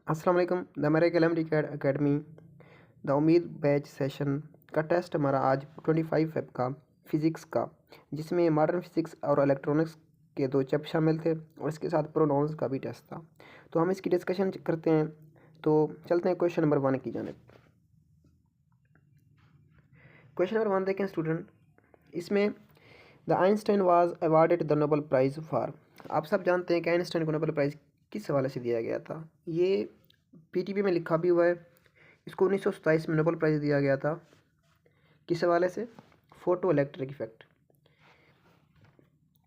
अस्सलाम वालेकुम। The American LMD academy the उम्मीद बैच सेशन का टेस्ट हमारा आज 25 फेब का फिज़िक्स का, जिसमें मॉडर्न फिज़िक्स और इलेक्ट्रॉनिक्स के दो चैप्टर शामिल थे और इसके साथ प्रोनाउंस का भी टेस्ट था। तो हम इसकी डिस्कशन करते हैं। तो चलते हैं क्वेश्चन नंबर 1 की जानिब। क्वेश्चन नंबर 1 देखें स्टूडेंट। इसमें the Einstein was awarded the Nobel prize for. आप सब जानते हैं कि आइंस्टाइन को नोबेल प्राइज़ किस हवाले से दिया गया था। ये पीटीबी में लिखा भी हुआ है। इसको 1927 में नोबेल प्राइज़ दिया गया था। किस हवाले से? Photo electric effect.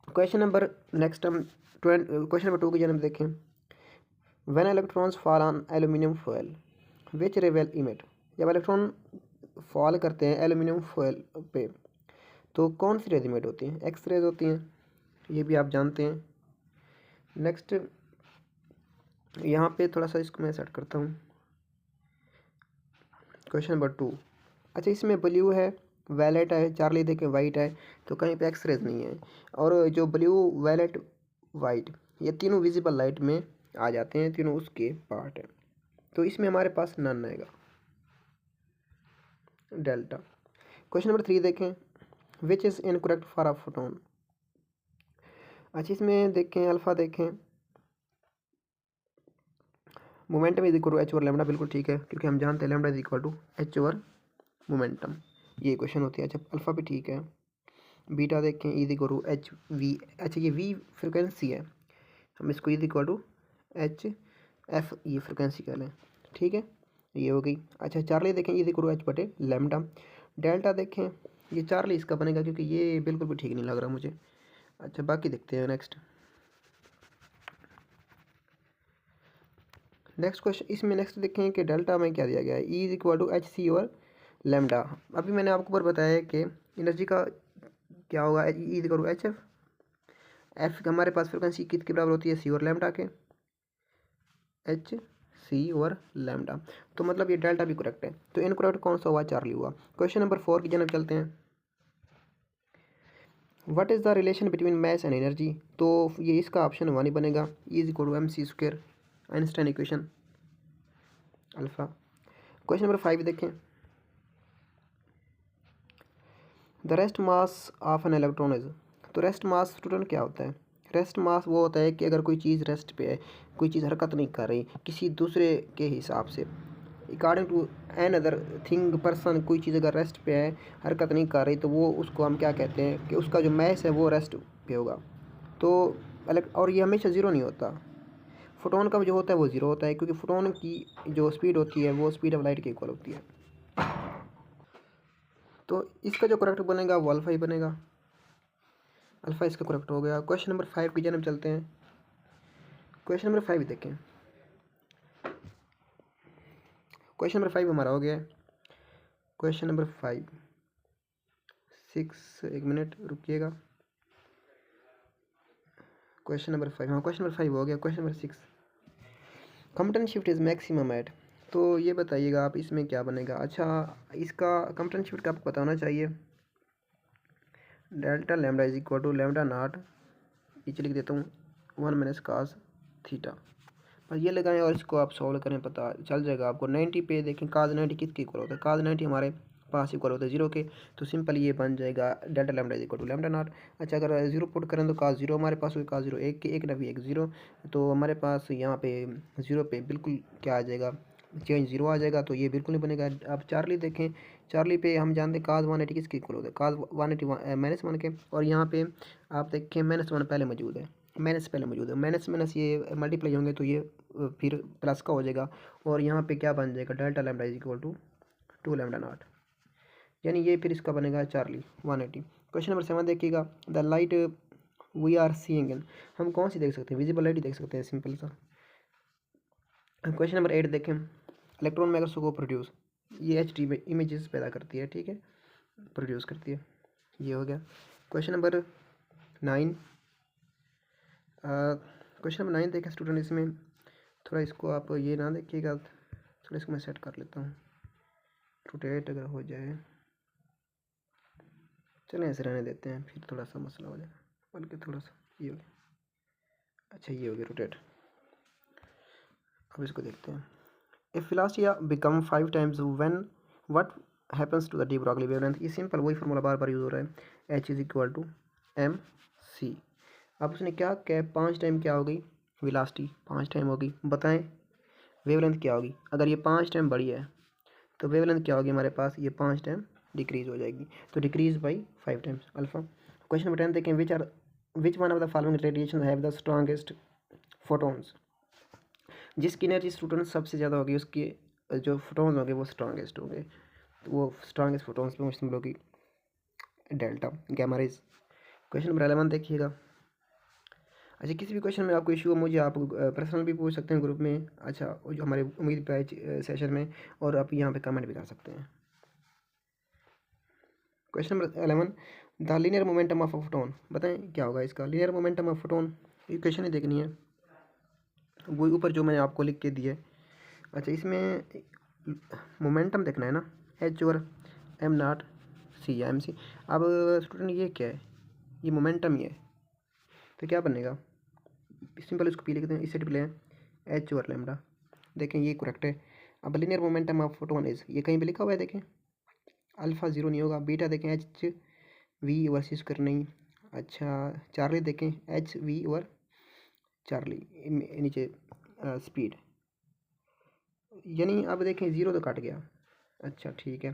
Question number next हम क्वेश्चन नंबर 2 की जन्म देखें। When electrons fall on aluminium foil विच रे विल इमिट। जब इलेक्ट्रॉन फॉल करते हैं एल्यूमिनियम फॉयल पे तो कौन सी रेज इमिट होती हैं? एक्स रेज होती हैं, ये भी आप जानते हैं। नेक्स्ट यहाँ पे थोड़ा सा इसको मैं सेट करता हूँ। Question number 2। अच्छा, इसमें ब्लू है, वैलेट है, चार्ली देखें वाइट है, तो कहीं पे एक्स रेज नहीं है। और जो ब्लू, वैलेट, वाइट, ये तीनों विजिबल लाइट में आ जाते हैं, तीनों उसके पार्ट हैं। तो इसमें हमारे पास नन आएगा, डेल्टा। क्वेश्चन नंबर 3 देखें। Which is incorrect for a photon. अच्छा, इसमें देखें अल्फ़ा देखें, momentum is equal to H over lambda, बिल्कुल ठीक है, क्योंकि हम जानते हैं lambda is equal to H over momentum. ये क्वेश्चन होती है। अच्छा, अल्फ़ा भी ठीक है। बीटा देखें is equal to H V. अच्छा, ये वी फ्रिक्वेंसी है, हम इसको is equal to H F ये फ्रिक्वेंसी कह लें, ठीक है, ये हो गई। अच्छा, चार्ली देखें इज इक्वल टू एच बटे लैम्डा। डेल्टा देखें, ये चार्ली इसका बनेगा, क्योंकि ये बिल्कुल भी ठीक नहीं लग रहा मुझे। अच्छा, बाकी देखते हैं नेक्स्ट क्वेश्चन। इसमें नेक्स्ट देखें कि डेल्टा में क्या दिया गया है, E is equal to H C और लैम्डा। अभी मैंने आपको ऊपर बताया है कि एनर्जी का क्या होगा, E is equal to H F. F हमारे पास फ्रिक्वेंसी किसके बराबर होती है, सी और लैम्डा के, एच सी और लैम्डा। तो मतलब ये डेल्टा भी करेक्ट है। तो इनकरेक्ट कौन सा हुआ, चार्ली हुआ। क्वेश्चन नंबर 4 की जानब चलते हैं। What is the relation between mass and energy. तो ये इसका ऑप्शन 1 ही बनेगा, E is equal to M C square, Einstein equation alpha. Question number 5 देखें। The rest mass of an electron is. तो रेस्ट मास स्टूडेंट क्या होता है? रेस्ट मास वो होता है कि अगर कोई चीज़ रेस्ट पे है, कोई चीज़ हरकत नहीं कर रही किसी दूसरे के हिसाब से, according to an other thing person, कोई चीज़ अगर रेस्ट पे है, हरकत नहीं कर रही, तो वो उसको हम क्या कहते हैं कि उसका जो मैस है वो रेस्ट पे होगा। तो और ये हमेशा ज़ीरो नहीं होता। फोटोन का जो होता है वो ज़ीरो होता है, क्योंकि फोटोन की जो स्पीड होती है वो स्पीड ऑफ लाइट के इक्वल होती है। तो इसका जो करेक्ट बनेगा वो अल्फ़ा ही बनेगा, अल्फ़ा इसका करेक्ट हो गया। क्वेश्चन नंबर 5 की जानब चलते हैं। क्वेश्चन नंबर 5 देखें। क्वेश्चन नंबर 5 हमारा हो गया। क्वेश्चन नंबर 5 6, एक मिनट रुकिएगा। क्वेश्चन नंबर 5, हाँ क्वेश्चन नंबर 5 हो गया। Question number 6, Compton shift is maximum at. तो ये बताइएगा आप, इसमें क्या बनेगा। अच्छा, इसका कंपटन शिफ्ट का आपको पता होना चाहिए। Delta lambda is equal to lambda nought, नीचे लिख देता हूँ 1 माइनस कास थीटा। और ये लगाएं और इसको आप सॉल्व करें, पता चल जाएगा आपको। 90 पे देखें काज 90 किसके इक्वल होता है, काज 90 हमारे पास इक्वल होता है 0 के। तो सिंपल ये बन जाएगा delta lambda is equal to lambda nought. अच्छा, अगर 0 पुट करें तो काज 0 हमारे पास हुई, काज 0 1 के, एक ना भी 1 0। तो हमारे पास यहाँ पे 0 पे बिल्कुल क्या आ जाएगा, चेंज 0 आ जाएगा, तो ये बिल्कुल नहीं बनेगा। अब चार्ली देखें, चार्ली पे हम जानते हैं काज 180 किसके इक्वल होता है, काज 180 माइनस 1 के। और यहाँ पे आप देखें -1 पहले मौजूद है, माइनस पहले मौजूद है, माइनस माइनस ये मल्टीप्लाई होंगे तो ये फिर प्लस का हो जाएगा। और यहाँ पे क्या बन जाएगा, delta lambda is equal to 2 lambda nought, यानी ये फिर इसका बनेगा चार्ली 180। क्वेश्चन नंबर 7 देखिएगा। The light we are seeing in, हम कौन सी देख सकते हैं, विजिबल लाइट ही देख सकते हैं, सिंपल सा। क्वेश्चन नंबर 8 देखें। इलेक्ट्रॉन माइक्रोस्कोप प्रोड्यूस, ये एच डी इमेजेस पैदा करती है, ठीक है, प्रोड्यूस करती है, ये हो गया। क्वेश्चन नंबर 9, क्वेश्चन नंबर 9 देखें स्टूडेंट। इसमें थोड़ा इसको आप ये ना देखिएगा, थोड़ा इसको मैं सेट कर लेता हूँ, रोटेट अगर हो जाए, चलें ऐसे रहने देते हैं, फिर थोड़ा सा मसला हो जाएगा, बल्कि थोड़ा सा ये हो गया। अच्छा, ये हो गया रोटेट। अब इसको देखते हैं। If velocity become 5 times when what happens to the de Broglie wavelength. ये सिंपल वही फार्मूला बार बार यूज हो रहा है, H is equal to M C. अब उसने क्या कहा, 5 टाइम क्या होगी वेलोसिटी, 5 टाइम होगी, बताएं वेवलेंथ क्या होगी। अगर ये 5 टाइम बड़ी है तो वेवलेंथ क्या होगी हमारे पास, ये 5 टाइम डिक्रीज हो जाएगी, तो decrease by 5 times alpha. Question number 10 देखें, which one of the following radiation have the strongest photons. जिसकी एनर्जी स्टूडेंट सबसे ज़्यादा होगी उसके जो फोटोन्स होंगे वो स्ट्रॉन्गेस्ट होंगे, तो वो स्ट्रॉन्गेस्ट फोटोन्स में सिंबल होगी delta gamma rays. Question number 11 देखिएगा। अच्छा, किसी भी क्वेश्चन में आपको इशू हो मुझे आप पर्सनल भी पूछ सकते हैं ग्रुप में, अच्छा जो हमारे उम्मीद बैच सेशन में, और आप यहाँ पे कमेंट भी कर सकते हैं। Question number 11, the linear momentum of a photon, बताएं क्या होगा इसका linear momentum of photon. Equation ही देखनी है, वो ऊपर जो मैंने आपको लिख के दिए। अच्छा, इसमें मोमेंटम देखना है ना, एच और एम नॉट सी या एम सी। अब स्टूडेंट ये क्या है, ये मोमेंटम ही है, तो क्या बनेगा, सिंपल इसको पी लिखते हैं, इसे डिप्ले एच और लेमडा। देखें ये करेक्ट है। अब linear momentum of photon is, ये कहीं पे लिखा हुआ है, देखें अल्फा जीरो नहीं होगा, बीटा देखें एच वी वर्सेस कर नहीं। अच्छा, चार्ली देखें एच वी और चार्ली नीचे स्पीड, यानी अब देखें ज़ीरो तो कट गया। अच्छा ठीक है,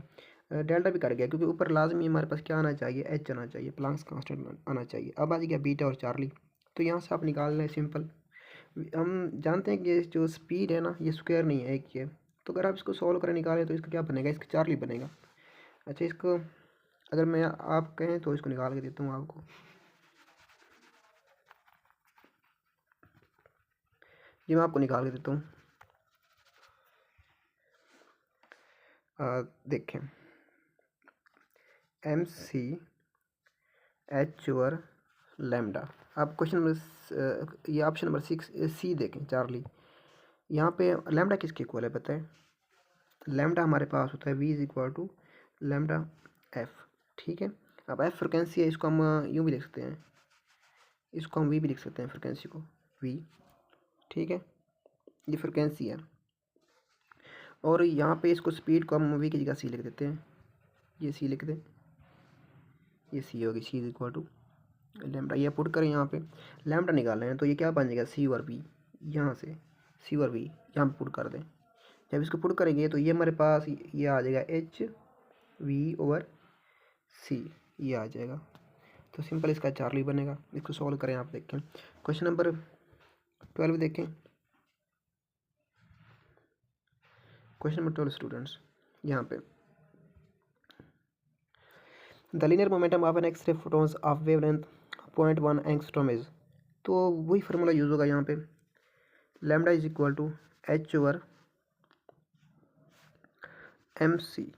डेल्टा भी कट गया क्योंकि ऊपर लाजमी हमारे पास क्या आना चाहिए, एच आना चाहिए, प्लांक्स कांस्टेंट आना चाहिए। अब आ गया बीटा और चार्ली, तो यहाँ से आप निकाल लें सिंपल। हम जानते हैं कि ये जो स्पीड है ना ये स्क्वायर नहीं है, एक ही है, तो अगर आप इसको सॉल्व करें निकालें तो इसका क्या बनेगा, इसका चार्ली बनेगा। अच्छा, इसको अगर मैं आप कहें तो इसको निकाल के देता हूँ आपको। ये मैं आपको निकाल के देता हूँ। देखें एम सी एच और लैम्डा। अब क्वेश्चन नंबर ये ऑप्शन नंबर 6 सी देखें चार्ली, यहाँ पे लैम्डा किसके इक्वल है बताएं। लैम्डा हमारे पास होता है V is equal to lambda F, ठीक है। अब एफ फ्रिक्वेंसी है, इसको हम यूँ भी लिख सकते हैं, इसको हम वी भी लिख सकते हैं, फ्रिक्वेंसी को वी, ठीक है, ये फ्रिक्वेंसी है। और यहाँ पे इसको स्पीड को हम वी की जगह सी लिख देते हैं, ये सी लिख दें, ये सी होगी, सी इज इक्वल टू लैम्डा। ये पुट करें, यहाँ पे लैम्डा निकालना है तो ये क्या बन जाएगा, सी और वी, यहाँ से सी और वी यहाँ पे पुट कर दें। जब इसको पुट करेंगे तो ये हमारे पास ये आ जाएगा एच वी ओवर सी, ये आ जाएगा, तो सिंपल इसका चार्ली बनेगा। इसको सॉल्व करें, आप देखें क्वेश्चन नंबर 12 देखें। क्वेश्चन नंबर 12 स्टूडेंट्स, यहाँ पे the linear momentum of an X-ray photons of wavelength 0.1 angstrom is, तो वही फार्मूला यूज़ होगा यहाँ पे, lambda is equal to H over M C,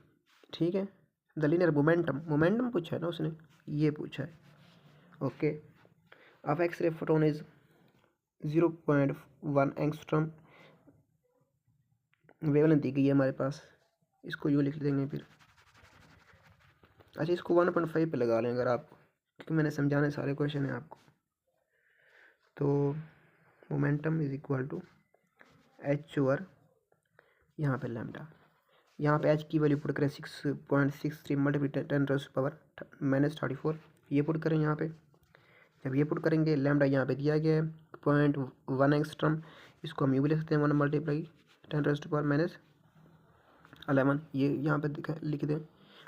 ठीक है। द लीनियर मोमेंटम, मोमेंटम पूछा है ना उसने, ये पूछा है, okay. Of X ray photon is 0.1 angstrom, wavelength दी गई है हमारे पास, इसको यूँ लिख देंगे फिर। अच्छा, इसको 1.5 पे लगा लें अगर आप, क्योंकि मैंने समझाने सारे क्वेश्चन हैं आपको। तो momentum is equal to H over यहाँ पे लैम्डा, यहाँ पे एच की वैल्यू पुट करें 6.63 मल्टीप्लाई 10⁻⁻⁴, ये पुट करें यहाँ पे। जब ये पुट करेंगे लैम्डा यहाँ पे दिया गया है 0.1 एंगस्ट्रॉम, इसको हम यूँ भी लिख सकते हैं 1 मल्टीप्लाई 10⁻11, ये यहाँ पे लिख दें,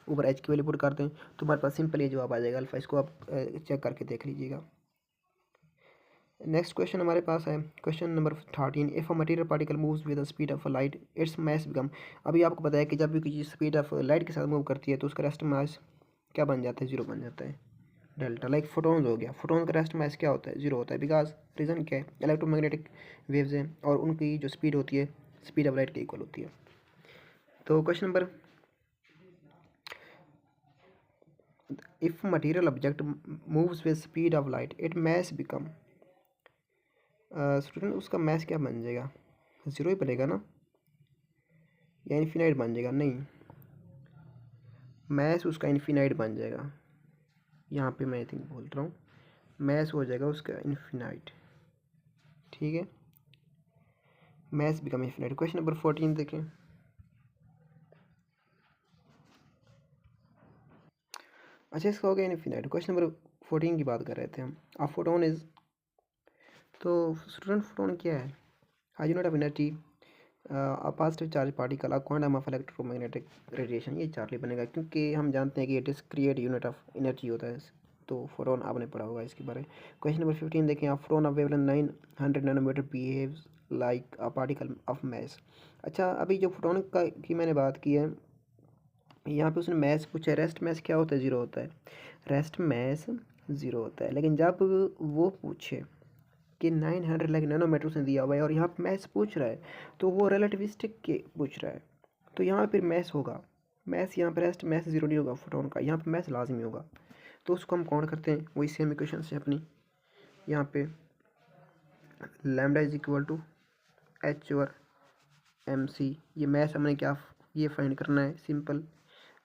ऊपर एच की वैल्यू पुट कर दें, तो हमारे पास सिंपल ये जवाब आ जाएगा अल्फा। इसको आप चेक करके देख लीजिएगा। नेक्स्ट क्वेश्चन हमारे पास है question number 13, if a material particle moves with the speed of light its mass become. अभी आपको पता है कि जब भी किसी स्पीड ऑफ लाइट के साथ मूव करती है तो उसका रेस्ट मास क्या बन जाता है, जीरो बन जाता है, डेल्टा। लाइक फोटोन्स हो गया, फोटोन का रेस्ट मास क्या होता है, जीरो होता है, बिकॉज रीज़न क्या है, इलेक्ट्रोमैग्नेटिक वेव्स हैं और उनकी जो स्पीड होती है स्पीड ऑफ लाइट के इक्वल होती है। तो question number, if material object moves with speed of light it mass become, student उसका मैथ क्या बन जाएगा, ज़ीरो ही बनेगा ना, या इन्फिनाइट बन जाएगा, नहीं मैथ उसका इन्फिनाइट बन जाएगा, यहाँ पे मैं आई थिंक बोल रहा हूँ, मैथ हो जाएगा उसका इन्फिनाइट, ठीक है। mass become infinite। Question number 14 देखें। अच्छा, इसका हो गया इनफिनाइट। क्वेश्चन नंबर 14 की बात कर रहे थे हम। अ फोटोन इज, तो स्टूडेंट फोटोन क्या है? High unit of energy, a positive charge particle, a quantum of electromagnetic radiation. ये चार्ली बनेगा क्योंकि हम जानते हैं कि it is create unit of energy होता है। तो फोटोन आपने पढ़ा होगा इसके बारे में। क्वेश्चन नंबर 15 देखें। A photon of wavelength 900 nanometre behaves like a particle of mass. अच्छा, अभी जो फोटोन का की मैंने बात की है, यहाँ पे उसने मैस पूछा है। रेस्ट मैस क्या होता है? ज़ीरो होता है। रेस्ट मैस ज़ीरो होता है। लेकिन जब वो पूछे कि 900 लाइक नैनोमीटर उसने दिया हुआ है और यहाँ पे मैस पूछ रहा है, तो वो रिलेटिविस्टिक के पूछ रहा है, तो यहाँ फिर मैस होगा। मैस यहाँ पर रेस्ट मैस ज़ीरो नहीं होगा फोटोन का, यहाँ पर मैस लाजमी होगा। तो उसको हम काउंट करते हैं वही सेम इक्वेशन से अपनी। यहाँ पे lambda is equal to H और एम सी। ये मैस हमने क्या ये फाइंड करना है, सिंपल।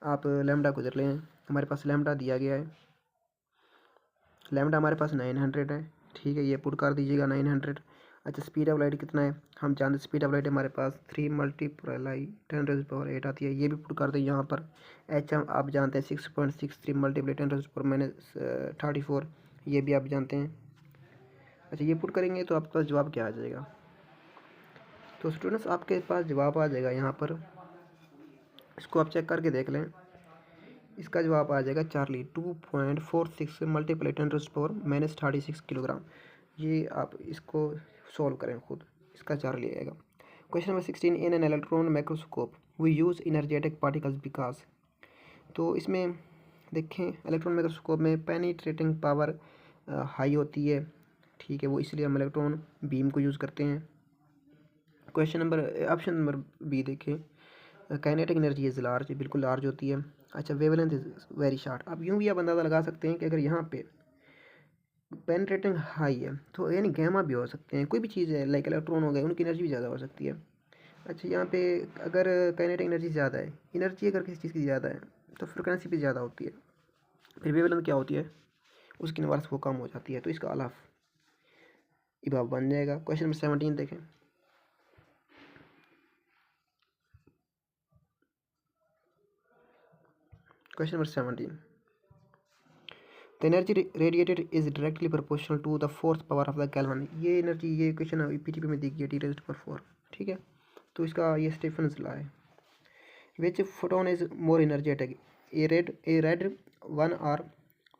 आप लैम्डा को इधर लें, हमारे पास लैम्डा दिया गया है। लैम्डा हमारे पास 900 है, ठीक है, ये पुट कर दीजिएगा 900। अच्छा, स्पीड ऑफ लाइट कितना है? हम जानते हैं स्पीड ऑफ लाइट हमारे पास 3 मल्टीप्लाई 10⁻8 आती है, ये भी पुट कर दें यहाँ पर। एच हम आप जानते हैं 6.63 मल्टीप्लाई 10⁻34, ये भी आप जानते हैं। अच्छा, ये पुट करेंगे तो आपके पास जवाब क्या आ जाएगा? तो स्टूडेंट्स आपके पास जवाब आ जाएगा यहाँ पर, इसको आप चेक करके देख लें। इसका जवाब आ जाएगा चार्ली 2.46 मल्टीप्लाई 10⁻⁻36 किलोग्राम। ये आप इसको सॉल्व करें खुद, इसका चार्ली आएगा। Question number 16। In an electron microscope we use energetic particles because. तो इसमें देखें, इलेक्ट्रॉन माइक्रोस्कोप में पेनिट्रेटिंग पावर हाई होती है, ठीक है, वो इसलिए हम इलेक्ट्रॉन बीम को यूज़ करते हैं। Question number option number B देखें। काइनेटिक एनर्जी इज़ लार्ज, बिल्कुल लार्ज होती है। अच्छा, वेवलेंथ इज़ वेरी शॉर्ट। अब यूँ भी आप अंदाज़ा लगा सकते हैं कि अगर यहाँ पे पेनिट्रेटिंग हाई है तो यानी गैमा भी हो सकते हैं, कोई भी चीज़ है लाइक इलेक्ट्रॉन हो गए, उनकी एनर्जी भी ज़्यादा हो सकती है। अच्छा, यहाँ पे अगर काइनेटिक एनर्जी ज़्यादा है, एनर्जी अगर किसी चीज़ की ज़्यादा है तो फ्रिक्वेंसी भी ज़्यादा होती है, फिर वेवलेंथ क्या होती है? उसकी इनवर्स वो कम हो जाती है, तो इसका अलाफ इबाब बन जाएगा। क्वेश्चन नंबर 17 देखें। Question number 17। The energy radiated is directly proportional to the fourth power of the kelvin. ये एनर्जी, ये क्वेश्चन पीटीपी में दी गई है, T⁻⁴, ठीक है। तो इसका ये स्टीफन्स लॉ है। Which photon is more energetic, a red one और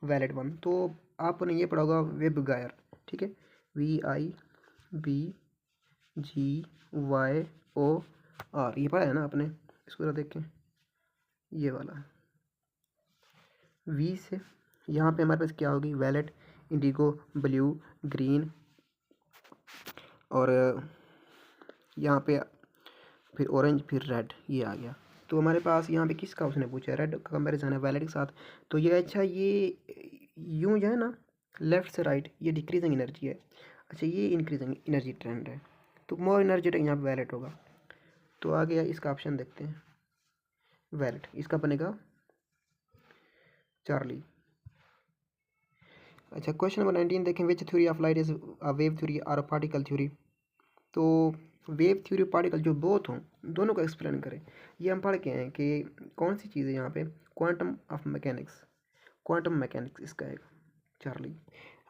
वैलेट वन। तो आपने ये पढ़ा होगा वेब गायर, ठीक है, VIBGYOR, ये पढ़ा है ना आपने? इसको जरा देखें, ये वाला वी से यहाँ पे हमारे पास क्या होगी? वैलेट, इंडिगो, ब्लू, ग्रीन, और यहाँ पे फिर ऑरेंज, फिर रेड, ये आ गया। तो हमारे पास यहाँ पे किसका उसने पूछा? रेड का कंपेरिजन है वैलेट के साथ। तो ये अच्छा, ये यूँ जो है ना, लेफ्ट से राइट, ये डिक्रीजिंग एनर्जी है। अच्छा, ये इंक्रीजिंग एनर्जी ट्रेंड है, तो मोर एनर्जेटिक यहाँ पे वैलेट होगा। तो आ गया इसका ऑप्शन, देखते हैं वैलेट, इसका बनेगा चार्ली। अच्छा, क्वेश्चन नंबर 19 देखें। विच theory of light is a wave theory और अ पार्टिकल थ्योरी। तो वेव थ्योरी पार्टिकल जो बोथ हों, दोनों को एक्सप्लेन करें। ये हम पढ़ के हैं कि कौन सी चीज़ है यहाँ पे? Quantum of mechanics, quantum mechanics इसका है चार्ली।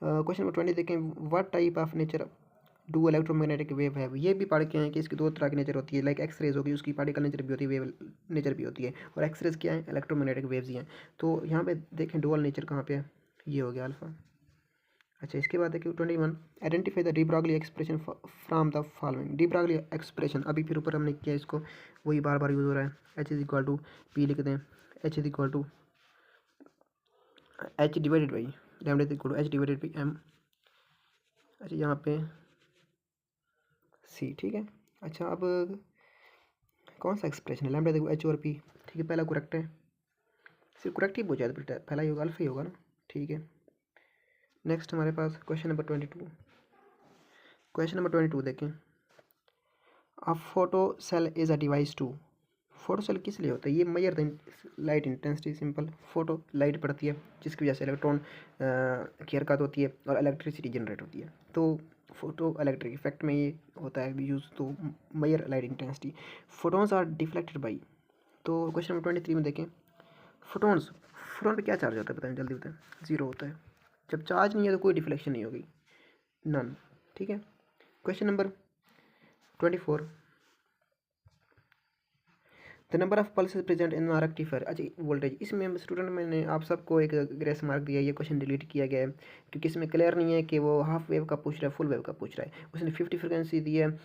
क्वेश्चन नंबर 20 देखें। What type of nature do electromagnetic wave है। ये भी पढ़ के हैं कि इसकी दो तरह की नेचर होती है, लाइक एक्सरेज होगी, उसकी पार्टिकल नेचर भी होती है, वेव नेचर भी होती है, और एक्सरेज क्या है? इलेक्ट्रोमैग्नेटिक वेव्स ही हैं। तो यहाँ पे देखें डुअल नेचर कहाँ पे है, ये हो गया अल्फा। अच्छा, इसके बाद देखिए 21। Identify the de Broglie expression from the following. De Broglie expression अभी फिर ऊपर हमने किया, इसको वही बार बार यूज़ हो रहा है। H is equal to P लिख दें, H is equal to H divided by lambda is equal to H divided by M. अच्छा, यहाँ पे सी, ठीक है। अच्छा, अब कौन सा एक्सप्रेशन है? लैम्डा देखो एच और पी, ठीक है, पहला करेक्ट है, सिर्फ करेक्ट ही पूछा है बेटा, पहला ही होगा, अल्फा ही होगा ना, ठीक है। नेक्स्ट हमारे पास क्वेश्चन नंबर 22। क्वेश्चन नंबर 22 देखें। A photo cell is a device to. Photo cell किस लिए होता है? ये measure the light intensity, simple. Photo light पड़ती है जिसकी वजह से इलेक्ट्रॉन की हरकत होती है और इलेक्ट्रिसिटी जनरेट होती है। तो फोटो इलेक्ट्रिक इफेक्ट में ये होता है यूज, तो major light intensity. Photons are deflected by, तो क्वेश्चन नंबर 23 में देखें, फोटोन्स, फोटोन पे क्या चार्ज होता है बताएं, जल्दी बताएं। ज़ीरो होता है। जब चार्ज नहीं है तो कोई डिफ्लेक्शन नहीं होगी, नन। ठीक है, question number 24, the number of pulses present in rectifier. अच्छा, वोल्टेज, इसमें स्टूडेंट मैंने आप सबको एक ग्रेस मार्क दिया, ये क्वेश्चन डिलीट किया गया है क्योंकि इसमें क्लियर नहीं है कि वो हाफ वेव का पूछ रहा है फुल वेव का पूछ रहा है। उसने 50 फ्रिक्वेंसी दी है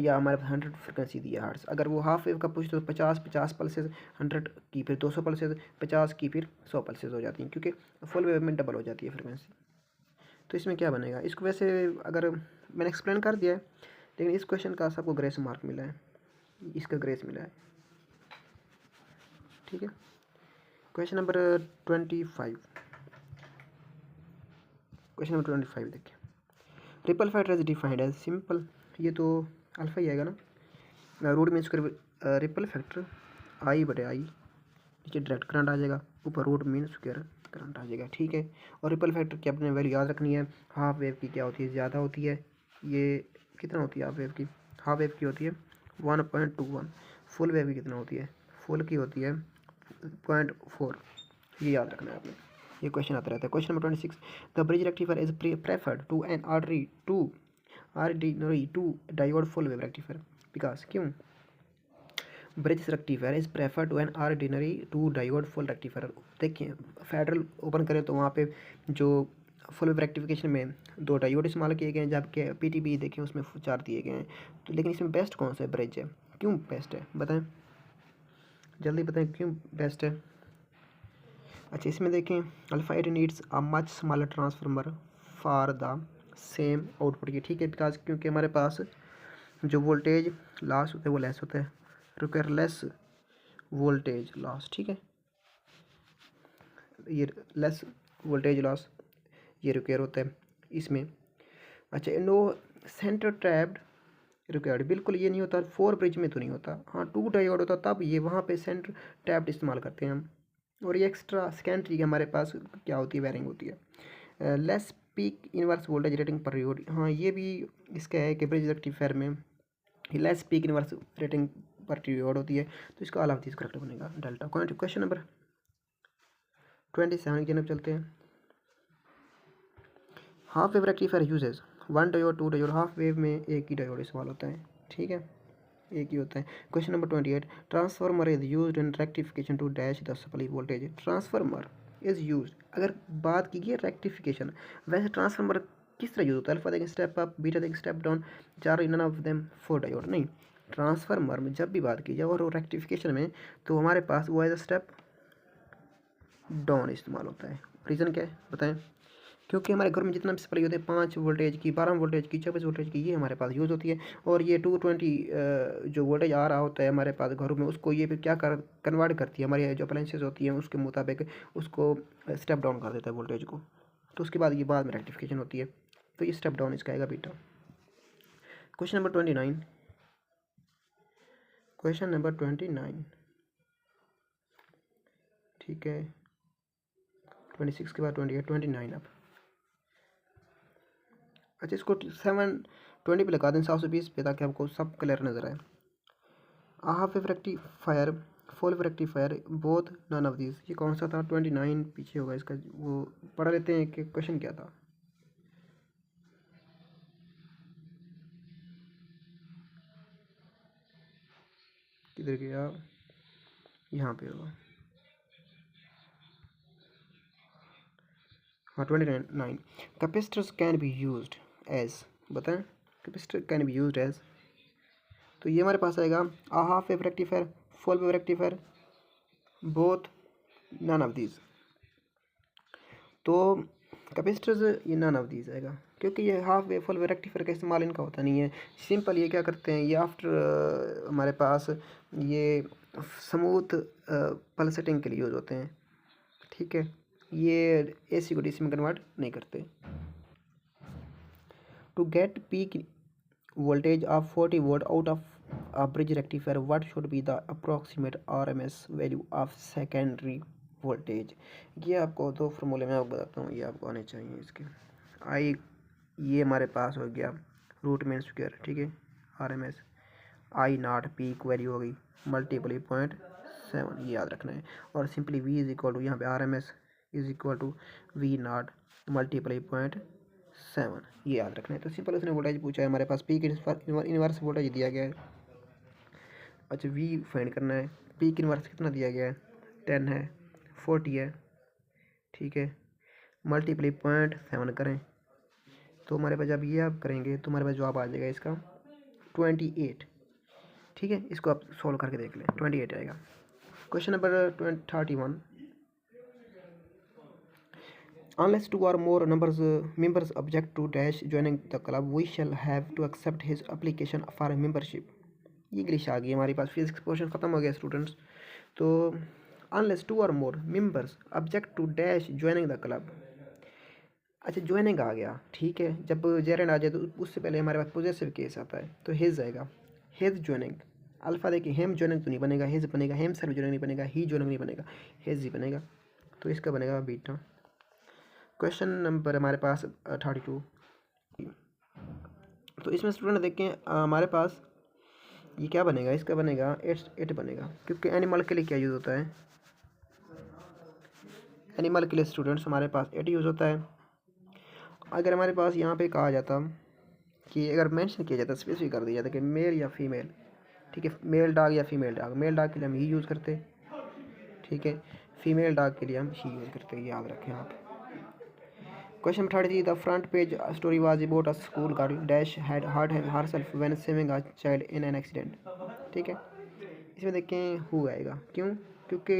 या हमारे पास 100 फ्रिक्वेंसी दी है हर्ट्स। अगर वो हाफ वेव का पूछते तो 50 पल्सेस 100 की, फिर 200 पल्सेस 50 की, फिर 100 पल्सेस हो जाती हैं, क्योंकि फुल वेव में डबल हो जाती है फ्रिक्वेंसी। तो इसमें क्या बनेगा, इसको वैसे अगर मैंने एक्सप्लेन कर दिया है, लेकिन इस क्वेश्चन का सबको ग्रेस मार्क मिला है, इसका ग्रेस मिला है। ठीक है, क्वेश्चन नंबर 25, क्वेश्चन नंबर 25 देखिए, ripple factor is defined as simple, ये तो अल्फा ही आएगा ना, root mean square ripple factor I बटे आई, नीचे डायरेक्ट करंट आ जाएगा, ऊपर रूट मीन स्क्वायर करंट आ जाएगा। ठीक है, और रिपल फैक्टर की अपने वैल्यू याद रखनी है, हाफ वेव की क्या होती है, ज़्यादा होती है, ये कितना होती है हाफ वेव की, हाफ वेव की होती है 1.21, फुल वेव की कितना होती है, फुल की होती है 0.4, ये याद रखना है आपने, ये क्वेश्चन आता रहता है। Question number 26, the bridge rectifier is preferred to an ordinary two diode full wave rectifier, because, क्यों, bridge rectifier is prefer to an ordinary two diode full rectifier. देखिए फेडरल ओपन करें तो वहाँ पे जो फुल वेव रेक्टिफिकेशन में 2 diode इस्तेमाल किए गए हैं, जबकि पीटीबी देखें उसमें 4 दिए गए हैं। तो लेकिन इसमें बेस्ट कौन सा है, ब्रिज है, क्यों बेस्ट है बताएं, जल्दी बताएं क्यों बेस्ट है। अच्छा, इसमें देखें, alpha it needs a much smaller transformer for the same output की। ठीक है, बिकॉज क्योंकि हमारे पास जो वोल्टेज लॉस होता है वो लेस होता है, रिक्वायर लेस वोल्टेज लॉस। ठीक है, ये लेस वोल्टेज लॉस ये रिक्वायर होता है इसमें। अच्छा, नो सेंटर ट्रैप्ड रिक्वायर्ड, बिल्कुल ये नहीं होता, 4 ब्रिज में तो नहीं होता, हाँ 2 डायोड होता तब ये वहाँ पे सेंटर ट्रैप्ड इस्तेमाल करते हैं हम। और ये एक्स्ट्रा सेकेंडरी हमारे पास क्या होती है, वायरिंग होती है। Less peak inverse voltage rating per unit, हाँ ये भी इसका है कि ब्रिज रेक्टिफायर में less peak inverse rating per unit होती है, तो इसका अलावा चीज़ करेक्ट बनेगा डेल्टा। क्वेश्चन नंबर 27 की जनब चलते हैं, half wave rectifier uses 1 diode 2 diode, half wave में एक ही डायोड इस्तेमाल होता है। ठीक है, एक ही होता है। Question number 28, transformer is used in rectification to dash the supply voltage, transformer is used, अगर बात की गई रेक्टिफिकेशन, वैसे ट्रांसफार्मर किस तरह यूज होता है, अल्फा देखें स्टेप अप, बीटा देखें स्टेप डाउन, चार नन ऑफ देम 4 डायोड, नहीं, ट्रांसफार्मर में जब भी बात की जाए और रेक्टिफिकेशन में तो हमारे पास वो एज अ स्टेप डाउन इस्तेमाल होता है। रीज़न क्या है बताएं, क्योंकि हमारे घर में जितना भी सप्लाई होती है 5 वोल्टेज की, 12 वोल्टेज की, 24 वोल्टेज की, ये हमारे पास यूज़ होती है। और ये 220 जो वोल्टेज आ रहा होता है हमारे पास घरों में, उसको ये फिर क्या कन्वर्ट करती है, हमारी जो अप्लाइंसेज होती हैं उसके मुताबिक उसको स्टेप डाउन कर देता है वोल्टेज को, तो उसके बाद ये बाद में रेक्टिफिकेशन होती है, तो ये स्टेप डाउन इसका आएगा beta. Question number 29, question number 29, ठीक है, 26 के बाद 28, 29 अब। अच्छा, इसको 720 पे लगा दें, 720 पे, ताकि आपको सब क्लियर नजर आए। Half wave rectifier, full wave rectifier, both none of this, ये कौन सा था, 29 पीछे होगा इसका, वो पढ़ लेते हैं कि क्वेश्चन क्या था। किधर गया, यहाँ पे होगा, हाँ 29, capacitors can be used as, बताएं capacitor can be used as, तो ये हमारे पास आएगा a half wave rectifier, full wave rectifier, both none of these, तो कैपेसिटर्स ये नन ऑफ दीज आएगा, क्योंकि ये half wave full wave rectifier का इस्तेमाल इनका होता नहीं है। सिंपल ये क्या करते हैं, ये आफ्टर हमारे पास ये स्मूथ पल्सेटिंग के लिए यूज़ होते हैं। ठीक है, ये एसी को डीसी में कन्वर्ट नहीं करते। To get peak voltage of 40 volt out of a bridge rectifier, what should be the approximate RMS value of secondary voltage, ये आपको दो फार्मूले में आपको बताता हूँ, ये आपको आने चाहिए इसके। आई ये हमारे पास हो गया रूट मीन स्क्वायर, ठीक है, RMS I naught peak value हो गई मल्टीपली 0.7, ये याद रखना है। और simply V is equal to यहाँ पे RMS is equal to V naught multiply 0.7, ये याद रखना है। तो सिंपल उसने वोल्टेज पूछा है, हमारे पास पीक इनवर्स वोल्टेज दिया गया है। अच्छा V फाइंड करना है, पीक इनवर्स कितना दिया गया है 10 है, 40 है, ठीक है, मल्टीप्लाई 0.7 करें तो हमारे पास जब ये आप करेंगे तो हमारे पास जवाब आ जाएगा इसका 28, ठीक है। इसको आप सॉल्व करके देख लें, 28 आएगा। Question number 31, unless two or more members object to dash joining the club, we shall have to accept his application for membership। ये इंग्लिश आ गई हमारे पास, फिजिक्स पोर्शन ख़त्म हो गया स्टूडेंट्स। तो unless two or more members object to dash joining the club, अच्छा joining आ गया, ठीक है। जब जेरेंड आ जाए तो उससे पहले हमारे पास पोजेसिव केस आता है, तो हिज आएगा, हिज ज्वाइनिंग। अल्फ़ा देखिए हेम ज्वाइनिंग तो नहीं बनेगा, हिज बनेगा, हेम सेल्फ ज्वाइनिंग नहीं बनेगा, ही ज्वाइनिंग नहीं बनेगा, हिज ही बनेगा, तो इसका बनेगा बीटा। क्वेश्चन नंबर हमारे पास 32, तो इसमें स्टूडेंट देखें हमारे पास ये क्या बनेगा, इसका बनेगा एट बनेगा, क्योंकि एनिमल के लिए क्या यूज़ होता है, एनिमल के लिए स्टूडेंट्स हमारे पास एट यूज़ होता है। अगर हमारे पास यहाँ पे कहा जाता कि अगर मेंशन किया जाता, स्पेसिफिक कर दिया जाता कि मेल या फीमेल, ठीक है, मेल डॉग या फीमेल डॉग, मेल डॉग के लिए हम ही यूज़ करते, ठीक है, फीमेल डॉग के लिए हम शी यूज़ करते, याद रखें आप। Question 33, the front page story was about a school girl dash had hurt herself when saving a child in an accident, ठीक है। इसमें देखें हु आएगा, क्यों, क्योंकि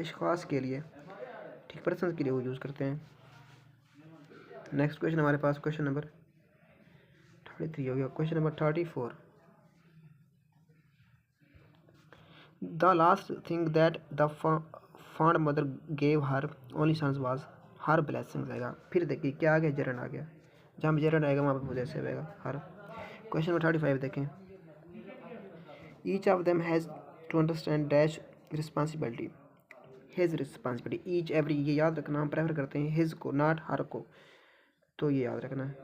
इस खास के लिए, ठीक, पर्सन के लिए वो यूज़ करते हैं। नेक्स्ट क्वेश्चन हमारे पास क्वेश्चन नंबर 33 हो गया। Question number 34, the last thing that the fond mother gave her only sons was her blessings आएगा। फिर देखिए क्या आ गया, जेरन आ गया, जहाँ पर जेरन आएगा वहाँ पर पोजेसिव आएगा हर। क्वेश्चन नंबर 35 देखें, each of them has to understand dash responsibility, his responsibility, each every, ये याद रखना, हम प्रेफर करते हैं हिज को नॉट हर को, तो ये याद रखना है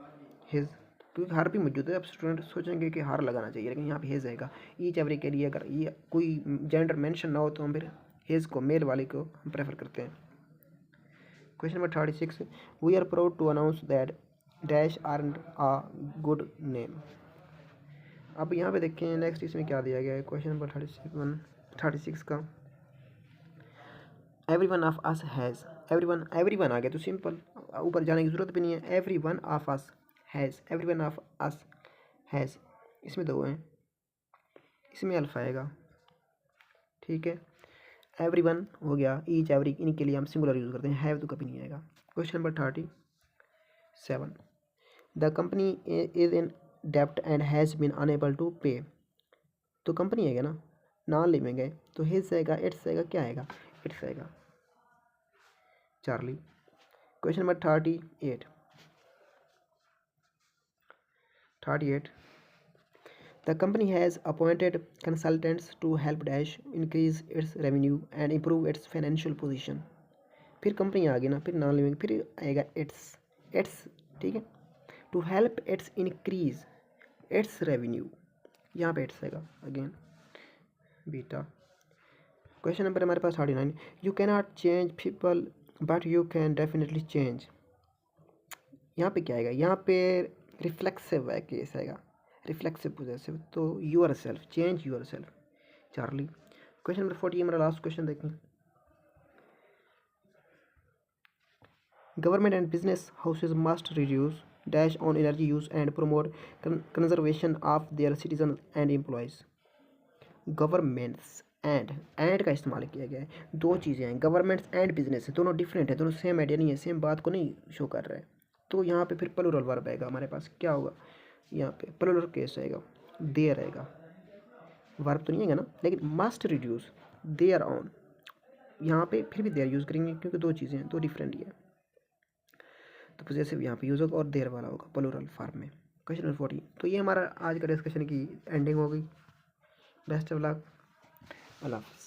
हिज, क्योंकि हर भी मौजूद है। अब स्टूडेंट सोचेंगे कि हर लगाना चाहिए, लेकिन यहाँ पे हिज आएगा। ईच एवरी के लिए अगर ये कोई जेंडर मेंशन ना हो तो हम फिर हिज को, मेल वाले को हम प्रेफर करते हैं। Question number 36, we are proud to announce that dash earned a good name. अब यहाँ पे देखें नेक्स्ट इसमें क्या दिया गया है, क्वेश्चन नंबर 36 का, every one of us has, every one आ गया तो सिंपल, ऊपर जाने की ज़रूरत भी नहीं है, every one of us has, every one of us has, इसमें दो हैं, इसमें अल्फ़ा आएगा, ठीक है। एवरी वन हो गया, ईच एवरी इनके लिए हम सिंगुलर यूज़ करते हैं, हैव तो कभी नहीं आएगा। Question number 37, the company is in डेप्ट and has been unable to pay, तो कंपनी आएगा ना, नॉन लिविंग है तो हिज आएगा, इट्स आएगा, क्या आएगा, इट्स आएगा, Charlie. Question number 38, the company has appointed consultants to help dash increase its revenue and improve its financial position। फिर कंपनी आ गई ना, फिर नॉन लिविंग, फिर आएगा इट्स, ठीक है, to help its increase its revenue, यहाँ पे इट्स आएगा अगेन बीटा। क्वेश्चन नंबर हमारे पास 39, you can not change people but you can definitely change, यहाँ पे क्या आएगा, यहाँ पे रिफ्लेक्सिव है केस आएगा, रिफ्लेक्सिव पोजेसिव, तो yourself, change yourself, Charlie. Question number 40 हमारा लास्ट क्वेश्चन देखें, government and business houses must reduce dash on energy use and promote conservation of their citizen and employees. Governments and का इस्तेमाल किया गया है, दो चीज़ें हैं, गवर्नमेंट्स एंड बिजनेस, दोनों डिफरेंट है, दोनों सेम आइडिया नहीं है, सेम बात को नहीं शो कर रहा है। तो यहाँ पे फिर प्लूरल वर्ब आएगा हमारे पास, क्या होगा, यहाँ पे प्लूरल केस आएगा, देयर आएगा, वर्ब तो नहीं आएगा ना, लेकिन मस्ट रिड्यूस देयर ऑन, यहाँ पे फिर भी देयर यूज़ करेंगे क्योंकि दो चीज़ें हैं, दो डिफरेंट ही है, तो पोजेसिव यहाँ पे यूज़ होगा और देयर वाला होगा प्लूरल फॉर्म में। क्वेश्चन नंबर 40, तो ये हमारा आज का डिस्कशन की एंडिंग हो गई। बेस्ट ऑफ लक, अल्लाह हाफ़िज़।